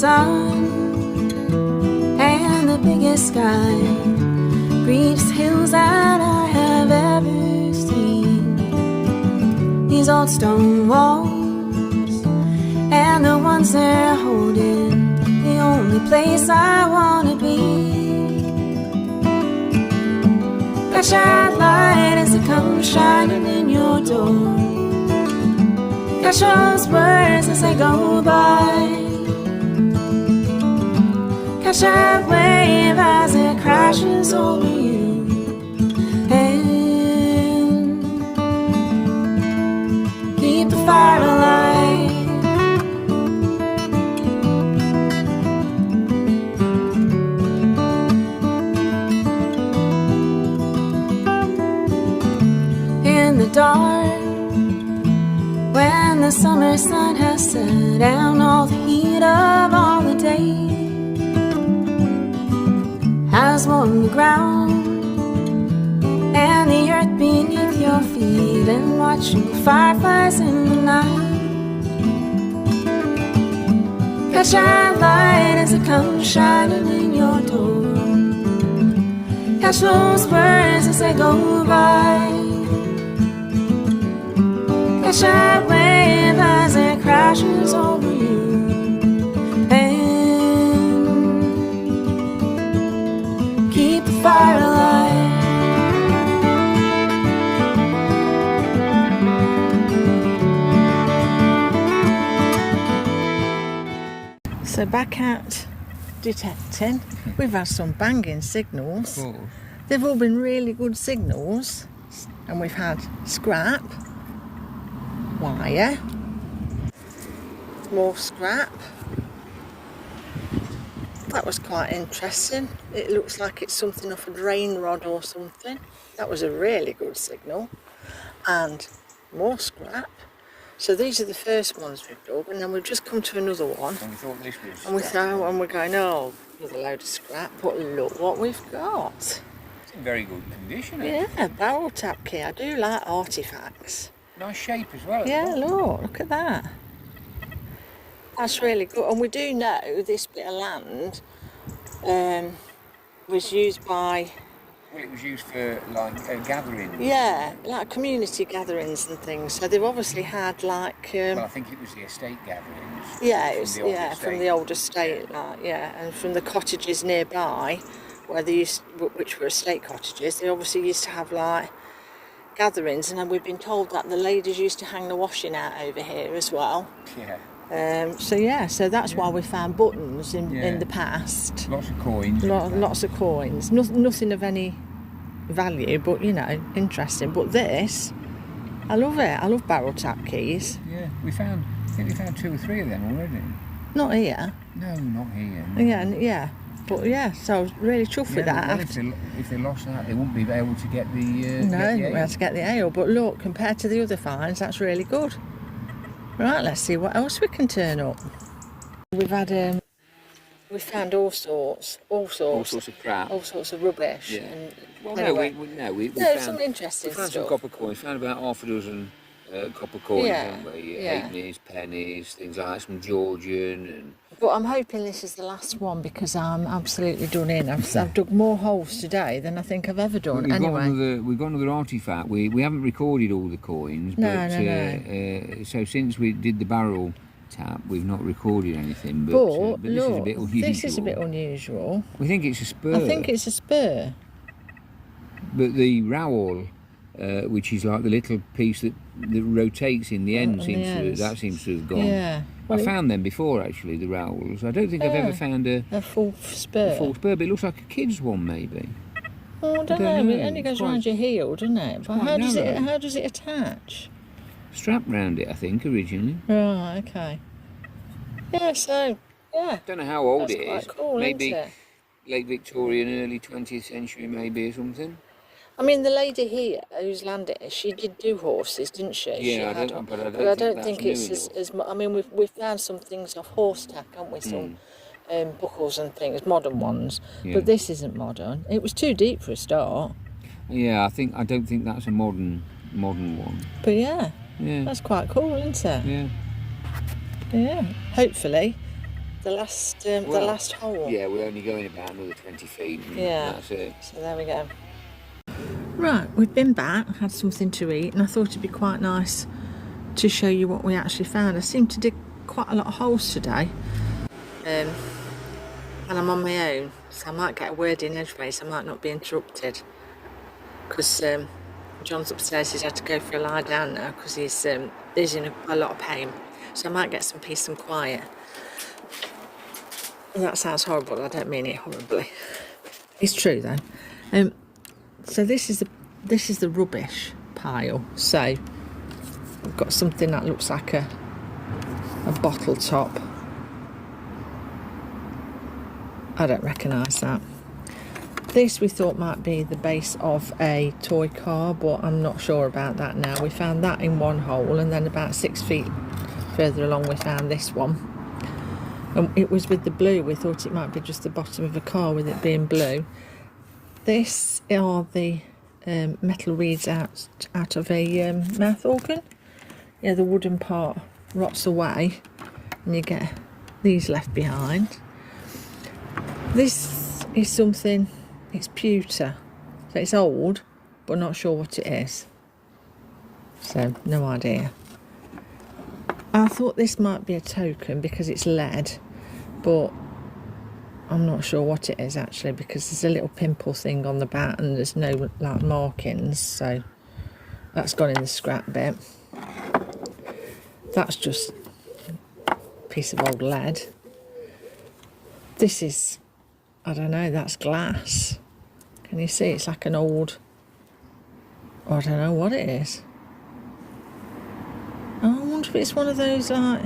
sun and the biggest sky, greenest hills that I have ever seen. These old stone walls and the ones they're holding, the only place I wanna be. Flashlight light as it comes shining in your door. Catch those words as they go by. Catch that wave as it crashes over you. And keep the fire alive. In the dark, when the summer sun has set down all the heat of all the day, has warmed the ground and the earth beneath your feet, and watching fireflies in the night. Catch that light as it comes shining in your door. Catch those words as they go by. Catch that wave as it crashes over you. And keep the fire alive. So back out detecting, we've had some banging signals. They've all been really good signals, and we've had scrap, wire, more scrap. That was quite interesting. It looks like it's something off a drain rod or something. That was a really good signal. And more scrap. So these are the first ones we've dug, and then we've just come to another one. And we thought this was and we thought, and we're going, oh, another load of scrap, but look what we've got. It's in very good condition. Yeah, barrel tap key. I do like artefacts. Nice shape as well. Yeah, look at that. That's really good. And we do know this bit of land was used by... Well, it was used for like gatherings. Yeah, like community gatherings and things. So they've obviously had like... well, I think it was the estate gatherings. Yeah, it was, from the old estate, like, yeah, and from the cottages nearby, where they used, which were estate cottages, they obviously used to have like gatherings, and then we've been told that the ladies used to hang the washing out over here as well. Yeah. So that's why we found buttons in the past. Lots of coins. Lots of coins. Nothing of any value, but you know, interesting. But this, I love it. I love barrel tap keys. Yeah, I think we found 2 or 3 of them already. Not here. No, not here. No. Yeah. But yeah, so I was really chuffed with that. Well, if they lost that, they wouldn't be able to get the no, they wouldn't be able to get the ale. But look, compared to the other finds, that's really good. Right, let's see what else we can turn up. We've had we found all sorts of crap, all sorts of rubbish. Yeah. And well, anyway, we found some interesting stuff. Some copper coins. Found about half a dozen copper coins, haven't we? Yeah. Halfpennies, pennies, things like that. Some Georgian and. But I'm hoping this is the last one, because I'm absolutely done in. I've dug more holes today than I think I've ever done. We've got another artefact. We haven't recorded all the coins, no. So since we did the barrel tap, we've not recorded anything. But look, this is a bit unusual. This is a bit unusual. We think it's a spur. I think it's a spur. But the rowel, which is like the little piece that rotates in the end, seems to have gone. Yeah. Well, I found them before, actually, the rowels. I don't think I've ever found a full spur. But it looks like a kid's one, maybe. Oh, I don't know. It only goes around your heel, doesn't it? But how does it attach? Strap round it, I think, originally. Right, okay. Yeah, so, yeah. Don't know how old it is. Cool, maybe late Victorian, early 20th century, maybe, or something. I mean, the lady here whose land it is, she did do horses, didn't she? Yeah, but I don't think it's as I mean, we've found some things off horse tack, haven't we? Some buckles and things, modern ones. Yeah. But this isn't modern. It was too deep for a start. Yeah, I don't think that's a modern one. But yeah, that's quite cool, isn't it? Yeah. Yeah. Hopefully, the last hole. Yeah, we're only going about another 20 feet. Yeah. That's it. So there we go. Right, we've been back, had something to eat, and I thought it'd be quite nice to show you what we actually found. I seem to dig quite a lot of holes today, and I'm on my own, so I might get a word in edgeways. I might not be interrupted, because John's upstairs. He's had to go for a lie down now because he's in a lot of pain, so I might get some peace and quiet. That sounds horrible. I don't mean it horribly. It's true though. So this is the rubbish pile. So we've got something that looks like a bottle top. I don't recognise that. This we thought might be the base of a toy car, but I'm not sure about that now. We found that in one hole, and then about 6 feet further along we found this one. And it was with the blue. We thought it might be just the bottom of a car with it being blue. This are the metal reeds out of a mouth organ. Yeah, the wooden part rots away and you get these left behind. This is something, it's pewter, so it's old, but not sure what it is. So, no idea. I thought this might be a token because it's lead, but I'm not sure what it is actually, because there's a little pimple thing on the back and there's no like markings, so that's gone in the scrap bit. That's just a piece of old lead. This is, I don't know, that's glass. Can you see? It's like an old, I don't know what it is. Oh, I wonder if it's one of those like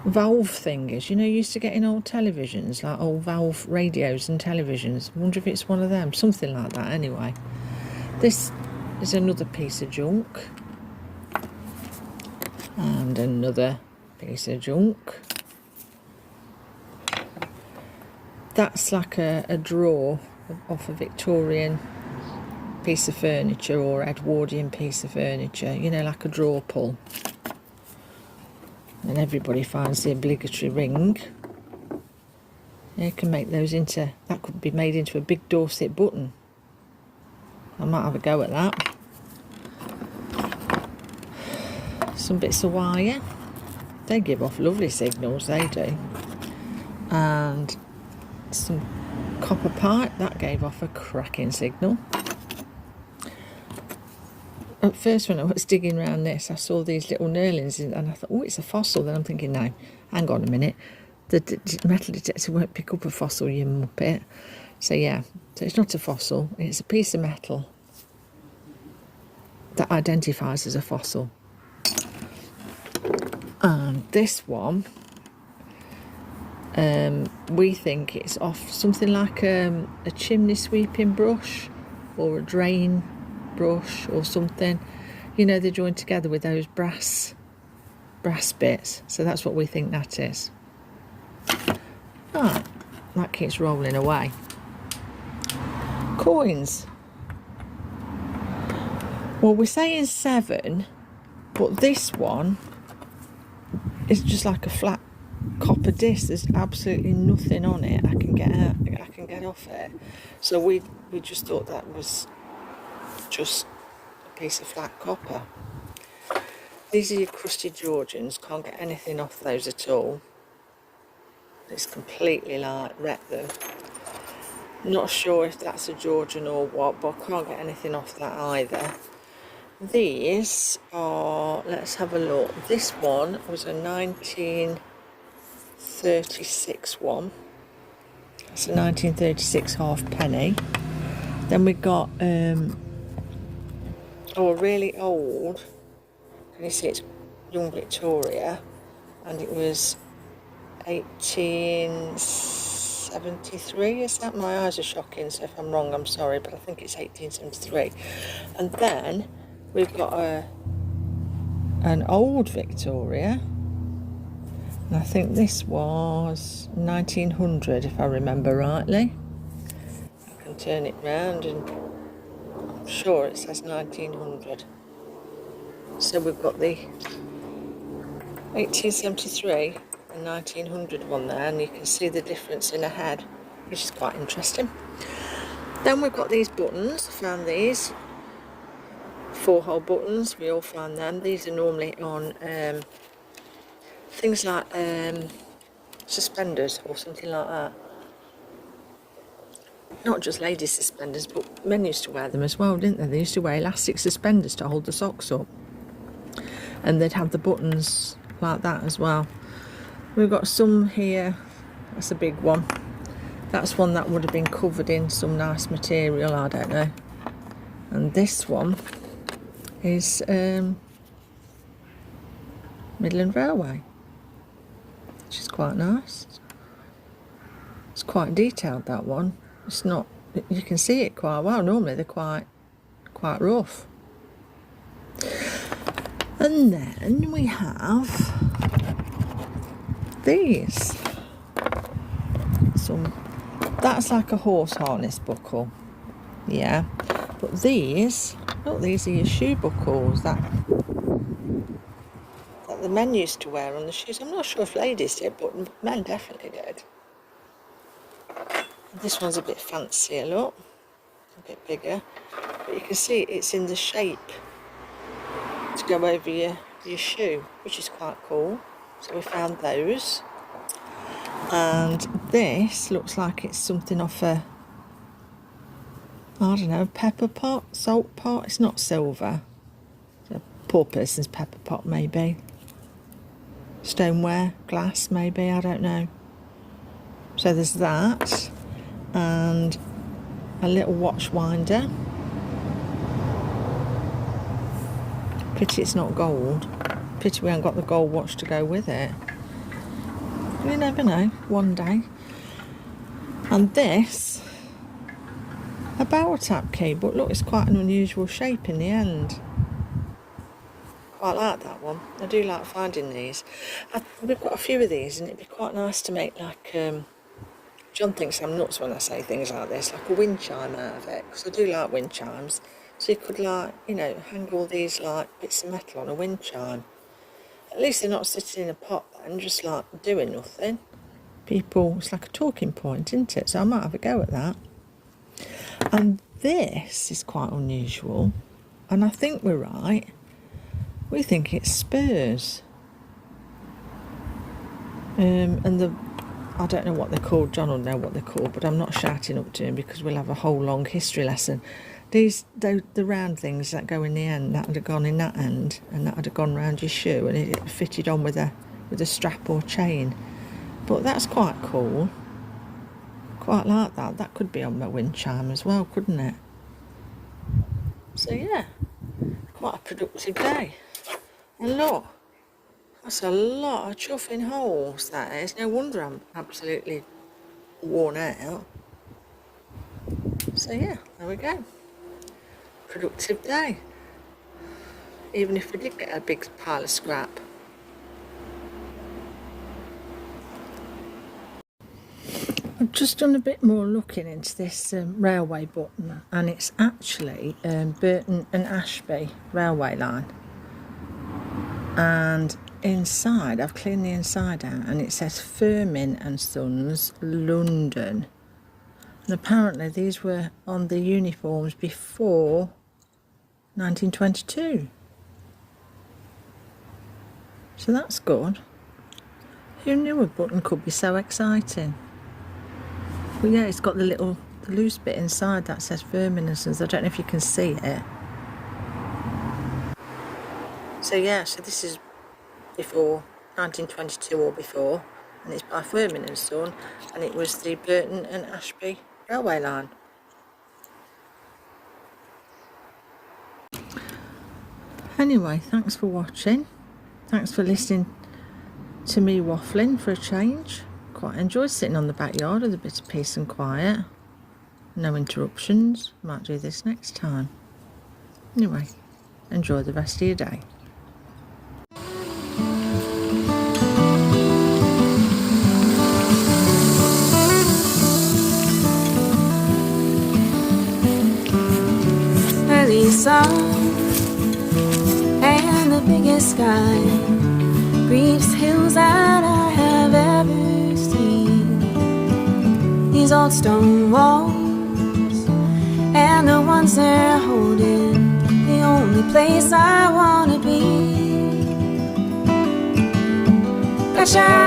valve thingies, you know, you used to get in old televisions, like old valve radios and televisions. I wonder if it's one of them, something like that anyway. This is another piece of junk. And another piece of junk. That's like a drawer off a Victorian piece of furniture or Edwardian piece of furniture, you know, like a drawer pull. And everybody finds the obligatory ring. You can make those into, that could be made into a big Dorset button. I might have a go at that. Some bits of wire. They give off lovely signals, they do. And some copper pipe, that gave off a cracking signal. At first when I was digging around this, I saw these little knurlings and I thought, oh, it's a fossil. Then I'm thinking, no, hang on a minute. The metal detector won't pick up a fossil, you muppet. So yeah, so it's not a fossil. It's a piece of metal that identifies as a fossil. And this one, we think it's off something like a chimney sweeping brush or a drain brush or something. You know, they're joined together with those brass bits. So that's what we think that is. Ah, that keeps rolling away. Coins. Well, we're saying 7, but this one is just like a flat copper disc. There's absolutely nothing on it I can get off it. So we just thought that was just a piece of flat copper. These are your crusty Georgians. Can't get anything off those at all. It's completely like wrecked them. Not sure if that's a Georgian or what, but I can't get anything off that either. These are, let's have a look. This one was a 1936 one. That's a 1936 halfpenny. Then we got a really old, can you see it's Young Victoria, and it was 1873, is that? My eyes are shocking, so if I'm wrong I'm sorry, but I think it's 1873. And then we've got an old Victoria, and I think this was 1900 if I remember rightly. I can turn it round and I'm sure it says 1900. So we've got the 1873 a 1900 one there, and you can see the difference in a head, which is quite interesting. Then we've got these buttons. I found these 4-hole buttons. We all find them. These are normally on things like suspenders or something like that. Not just ladies' suspenders, but men used to wear them as well, didn't they? They used to wear elastic suspenders to hold the socks up, and they'd have the buttons like that as well. We've got some here. That's a big one. That's one that would have been covered in some nice material, I don't know. And this one is Midland Railway, which is quite nice. It's quite detailed, that one. It's not, you can see it quite well. Normally they're quite rough. And then we have these. That's like a horse harness buckle, yeah. But these, look, these are your shoe buckles that the men used to wear on the shoes. I'm not sure if ladies did, but men definitely did. This one's a bit fancier, look, a bit bigger, but you can see it's in the shape to go over your shoe, which is quite cool. So we found those. And this looks like it's something off a, I don't know, pepper pot, salt pot. It's not silver. It's a poor person's pepper pot, maybe. Stoneware, glass, maybe, I don't know. So there's that. And a little watch winder. Pity it's not gold. Pity we haven't got the gold watch to go with it. You never know, one day. And this, a barrel tap key, but look, it's quite an unusual shape in the end. Quite like that one. I do like finding these. We've got a few of these, and it'd be quite nice to make like John thinks I'm nuts when I say things like this, like a wind chime out of it, because I do like wind chimes. So you could, like, you know, hang all these like bits of metal on a wind chime. At least they're not sitting in a pot and just like doing nothing. People, it's like a talking point, isn't it? So I might have a go at that. And this is quite unusual, and I think we're right. We think it's spurs. And I don't know what they're called. John will know what they're called, but I'm not shouting up to him because we'll have a whole long history lesson. The round things that go in the end, that would have gone in that end, and that would have gone round your shoe, and it fitted on with a strap or chain. But that's quite cool. Quite like that. That could be on my wind chime as well, couldn't it? So yeah, quite a productive day. And look, that's a lot of chuffing holes, that is. No wonder I'm absolutely worn out. So yeah, there we go. Productive day. Even if we did get a big pile of scrap. I've just done a bit more looking into this railway button, and it's actually Burton and Ashby railway line. And inside, I've cleaned the inside out, and it says Firmin and Sons, London. And apparently these were on the uniforms before 1922. So that's good. Who knew a button could be so exciting? But yeah, it's got the loose bit inside that says Firmin and Sons. I don't know if you can see it. So yeah, so this is before 1922 or before, and it's by Firmin and Son, and it was the Burton and Ashby railway line. Anyway, thanks for watching. Thanks for listening to me waffling for a change. Quite enjoyed sitting on the backyard with a bit of peace and quiet. No interruptions. Might do this next time. Anyway, enjoy the rest of your day. Early sun and the biggest sky, briefs hills that I have these old stone walls, and the ones they're holding, the only place I wanna be. Gotcha.